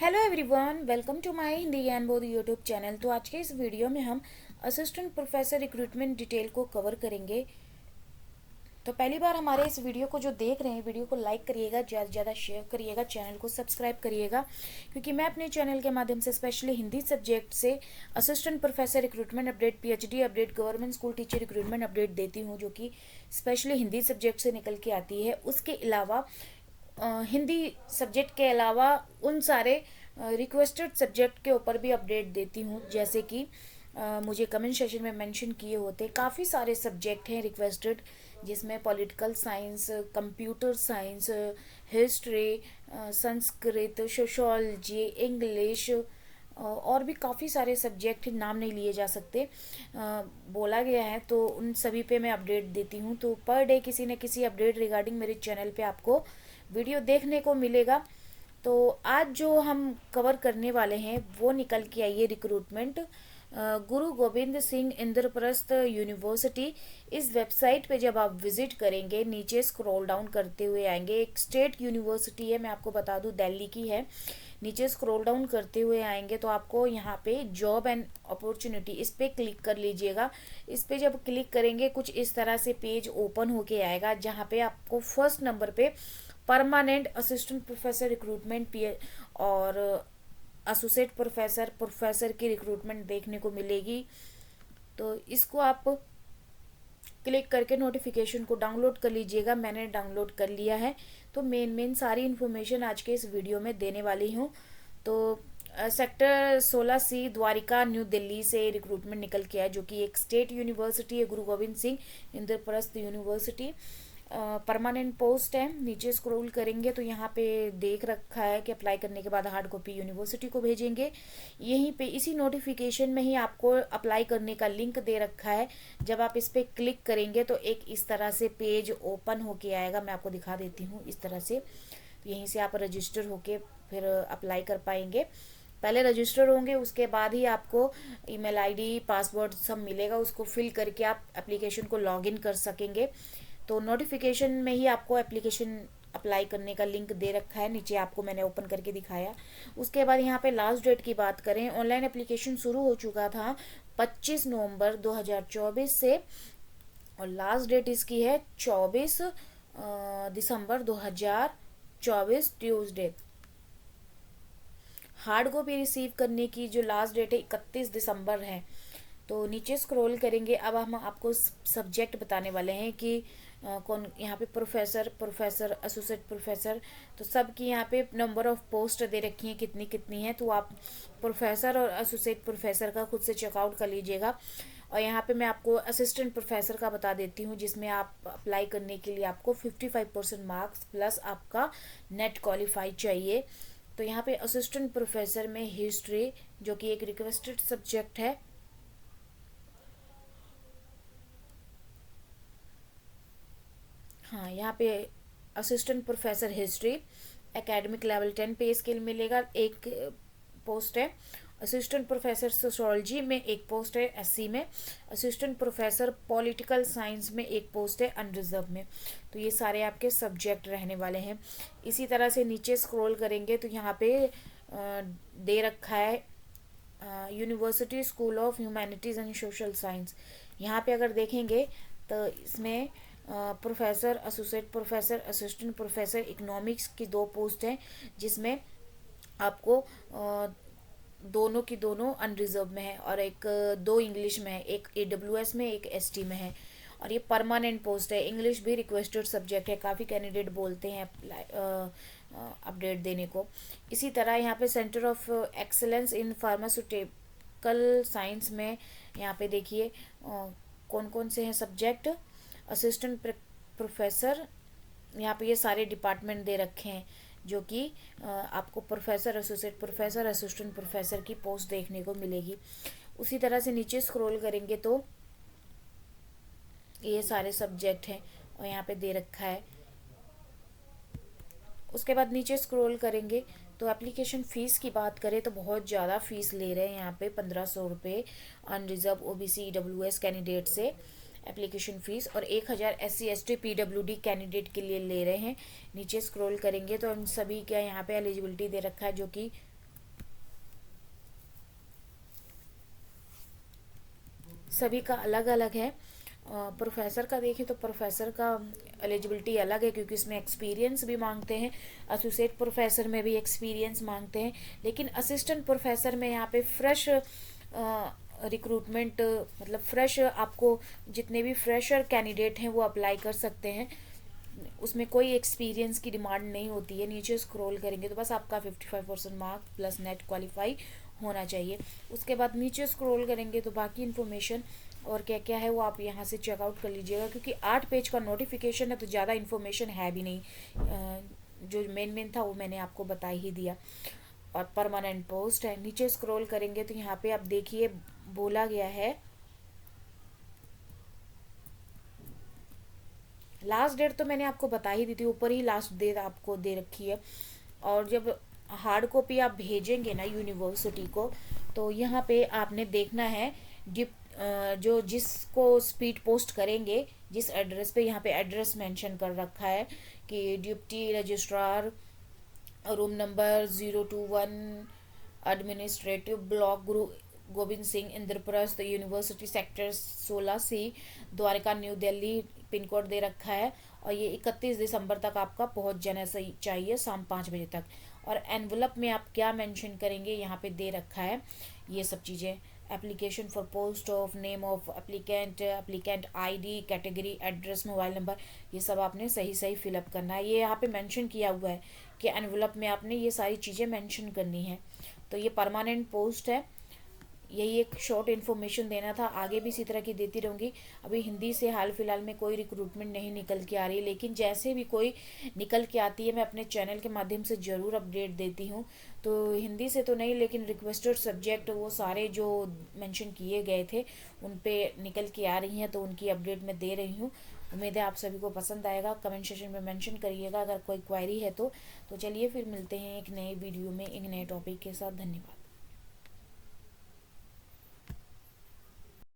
Hello everyone, welcome to my Hindi Gyan Bodh YouTube channel. तो आज के इस वीडियो में हम असिस्टेंट प्रोफेसर रिक्रूटमेंट डिटेल को कवर करेंगे। तो पहली बार हमारे इस वीडियो को जो देख रहे हैं, वीडियो को लाइक करिएगा, ज़्यादा से ज़्यादा शेयर करिएगा, चैनल को सब्सक्राइब करिएगा, क्योंकि मैं अपने चैनल के माध्यम से स्पेशली हिंदी सब्जेक्ट से assistant professor recruitment update, PhD update, government school teacher recruitment update देती हूँ, जो कि स्पेशली हिंदी सब्जेक्ट से निकल के आती है। उसके अलावा हिंदी सब्जेक्ट के अलावा उन सारे रिक्वेस्टेड सब्जेक्ट के ऊपर भी अपडेट देती हूँ, जैसे कि मुझे कमेंट सेशन में मेंशन किए होते काफ़ी सारे सब्जेक्ट हैं रिक्वेस्टेड, जिसमें political science, computer science, history, Sanskrit, sociology, English और भी काफ़ी सारे सब्जेक्ट, नाम नहीं लिए जा सकते, बोला गया है, तो उन सभी पे मैं अपडेट देती हूँ। तो पर डे किसी न किसी अपडेट रिगार्डिंग मेरे चैनल पे आपको वीडियो देखने को मिलेगा। तो आज जो हम कवर करने वाले हैं वो निकल के आई है रिक्रूटमेंट गुरु गोविंद सिंह इंद्रप्रस्थ यूनिवर्सिटी। इस वेबसाइट पे जब आप विजिट करेंगे, नीचे स्क्रॉल डाउन करते हुए आएंगे, एक स्टेट यूनिवर्सिटी है, मैं आपको बता दूं दिल्ली की है। नीचे स्क्रॉल डाउन करते हुए आएंगे तो आपको यहाँ पे जॉब एंड अपॉर्चुनिटी, इस पे क्लिक कर लीजिएगा। इस पे जब क्लिक करेंगे कुछ इस तरह से पेज ओपन होके आएगा, जहाँ पे आपको फर्स्ट नंबर पे permanent assistant professor recruitment P और एसोसिएट प्रोफेसर, प्रोफेसर की रिक्रूटमेंट देखने को मिलेगी। तो इसको आप क्लिक करके नोटिफिकेशन को डाउनलोड कर लीजिएगा। मैंने डाउनलोड कर लिया है। तो मेन सारी इन्फॉर्मेशन आज के इस वीडियो में देने वाली हूँ। तो sector 16C Dwarika new Delhi से रिक्रूटमेंट निकल के आया, जो कि एक स्टेट यूनिवर्सिटी है, गुरु Gobind Singh Indraprastha university. Permanent post है। नीचे स्क्रॉल करेंगे तो यहाँ पे देख रखा है कि अप्लाई करने के बाद हार्ड कॉपी यूनिवर्सिटी को भेजेंगे। यहीं पे इसी नोटिफिकेशन में ही आपको अप्लाई करने का लिंक दे रखा है। जब आप इस पर क्लिक करेंगे तो एक इस तरह से पेज ओपन होके आएगा। मैं आपको दिखा देती हूँ इस तरह से। तो यहीं से आप रजिस्टर होके फिर अप्लाई कर पाएंगे। पहले रजिस्टर होंगे, उसके बाद ही आपको ईमेल आईडी, पासवर्ड सब मिलेगा, उसको फिल करके आप एप्लीकेशन को लॉगिन कर सकेंगे। तो नोटिफिकेशन में ही आपको एप्लीकेशन अप्लाई करने का लिंक दे रखा है, नीचे आपको मैंने ओपन करके दिखाया। उसके बाद यहाँ पे लास्ट डेट की बात करें, ऑनलाइन एप्लीकेशन शुरू हो चुका था 25 नवंबर 2024 से, और लास्ट डेट इसकी है 24 दिसंबर 2024 ट्यूसडे। हार्ड कॉपी रिसीव करने की जो लास्ट डेट है 31 दिसंबर है। तो नीचे स्क्रॉल करेंगे, अब हम आपको सब्जेक्ट बताने वाले हैं कि कौन यहाँ पे प्रोफेसर, प्रोफेसर, एसोसिएट प्रोफेसर, तो सब की यहाँ पे नंबर ऑफ पोस्ट दे रखी हैं, कितनी कितनी है। तो आप प्रोफेसर और एसोसिएट प्रोफेसर का खुद से चेकआउट कर लीजिएगा। और यहाँ पे मैं आपको असिस्टेंट प्रोफेसर का बता देती हूँ, जिसमें आप अप्लाई करने के लिए आपको 55% मार्क्स प्लस आपका नेट क्वालिफाई चाहिए। तो यहाँ पे असिस्टेंट प्रोफेसर में हिस्ट्री, जो कि एक रिक्वेस्टेड सब्जेक्ट है, हाँ यहाँ पे assistant professor history academic level 10 पे स्केल मिलेगा, एक पोस्ट है। असिस्टेंट प्रोफेसर सोशोलॉजी में एक पोस्ट है एससी में। असिस्टेंट प्रोफेसर पॉलिटिकल साइंस में एक पोस्ट है अनरिजर्व में। तो ये सारे आपके सब्जेक्ट रहने वाले हैं। इसी तरह से नीचे स्क्रॉल करेंगे तो यहाँ पे दे रखा है university school of humanities and social science. यहाँ पे अगर देखेंगे तो इसमें professor, associate professor, assistant professor economics की 2 पोस्ट हैं, जिसमें आपको दोनों की दोनों अनरिजर्व में है, और एक 2 इंग्लिश में है, एक AWS में, एक ST में है। और ये परमानेंट पोस्ट है। इंग्लिश भी रिक्वेस्टेड सब्जेक्ट है, काफ़ी कैंडिडेट बोलते हैं अपडेट देने को। इसी तरह यहाँ पे centre of excellence in pharmaceutical science में यहाँ पे देखिए कौन कौन से हैं सब्जेक्ट। असिस्टेंट प्रोफेसर, यहाँ पे ये सारे डिपार्टमेंट दे रखे हैं, जो कि आपको professor, associate professor, assistant professor की पोस्ट देखने को मिलेगी। उसी तरह से नीचे स्क्रॉल करेंगे तो ये सारे सब्जेक्ट हैं और यहाँ पे दे रखा है। उसके बाद नीचे स्क्रॉल करेंगे तो एप्लीकेशन फ़ीस की बात करें तो बहुत ज़्यादा फ़ीस ले रहे हैं यहाँ पे, 1500 रुपये अनरिजर्व OBC EWS कैंडिडेट से एप्लीकेशन फ़ीस, और 1000 SC ST PWD कैंडिडेट के लिए ले रहे हैं। नीचे स्क्रॉल करेंगे तो इन सभी का यहाँ पे एलिजिबिलिटी दे रखा है, जो कि सभी का अलग अलग है। प्रोफेसर का देखें तो प्रोफेसर का एलिजिबिलिटी अलग है, क्योंकि इसमें एक्सपीरियंस भी मांगते हैं। एसोसिएट प्रोफेसर में भी एक्सपीरियंस मांगते हैं, लेकिन असिस्टेंट प्रोफेसर में यहाँ पे फ्रेश रिक्रूटमेंट, मतलब फ्रेश, आपको जितने भी फ्रेशर कैंडिडेट हैं वो अप्लाई कर सकते हैं। उसमें कोई एक्सपीरियंस की डिमांड नहीं होती है। नीचे स्क्रॉल करेंगे तो बस आपका 55% मार्क प्लस नेट क्वालिफाई होना चाहिए। उसके बाद नीचे स्क्रॉल करेंगे तो बाकी इन्फॉर्मेशन और क्या क्या है वो आप यहाँ से चेकआउट कर लीजिएगा, क्योंकि 8 पेज का नोटिफिकेशन है तो ज़्यादा इन्फॉर्मेशन है भी नहीं। जो मेन था वो मैंने आपको बता ही दिया। और परमानेंट पोस्ट है। नीचे स्क्रॉल करेंगे तो यहाँ पे आप देखिए बोला गया है, लास्ट डेट तो मैंने आपको बता ही दी थी, ऊपर ही लास्ट डेट आपको दे रखी है। और जब हार्ड कॉपी आप भेजेंगे ना यूनिवर्सिटी को, तो यहाँ पे आपने देखना है डिप जो जिसको स्पीड पोस्ट करेंगे, जिस एड्रेस पे, यहाँ पे एड्रेस मेंशन कर रखा है कि deputy registrar, room number 021, administrative block, Guru Gobind Singh, Indraprastha university, sector 16C, Dwarka, new Delhi, pin code दे रखा है। और ये 31 दिसंबर तक आपका पहुंच जाना सही चाहिए, शाम 5 बजे तक। और एनवलप में आप क्या मेंशन करेंगे यहाँ पे दे रखा है ये सब चीज़ें। Application for post of, name of applicant, applicant ID, category, address, mobile number, ये सब आपने सही सही फिलअप करना है। ये यहाँ पे मेंशन किया हुआ है कि एनवलप में आपने ये सारी चीज़ें मेंशन करनी है। तो ये परमानेंट पोस्ट है। यही एक शॉर्ट इन्फॉर्मेशन देना था, आगे भी इसी तरह की देती रहूँगी। अभी हिंदी से हाल फिलहाल में कोई रिक्रूटमेंट नहीं निकल के आ रही, लेकिन जैसे भी कोई निकल के आती है मैं अपने चैनल के माध्यम से ज़रूर अपडेट देती हूँ। तो हिंदी से तो नहीं, लेकिन रिक्वेस्टेड सब्जेक्ट वो सारे जो मेंशन किए गए थे उन पे निकल के आ रही हैं, तो उनकी अपडेट मैं दे रही हूँ। उम्मीद है आप सभी को पसंद आएगा। कमेंट सेशन में मेंशन करिएगा अगर कोई क्वेरी है तो चलिए फिर मिलते हैं एक नए वीडियो में एक नए टॉपिक के साथ। धन्यवाद।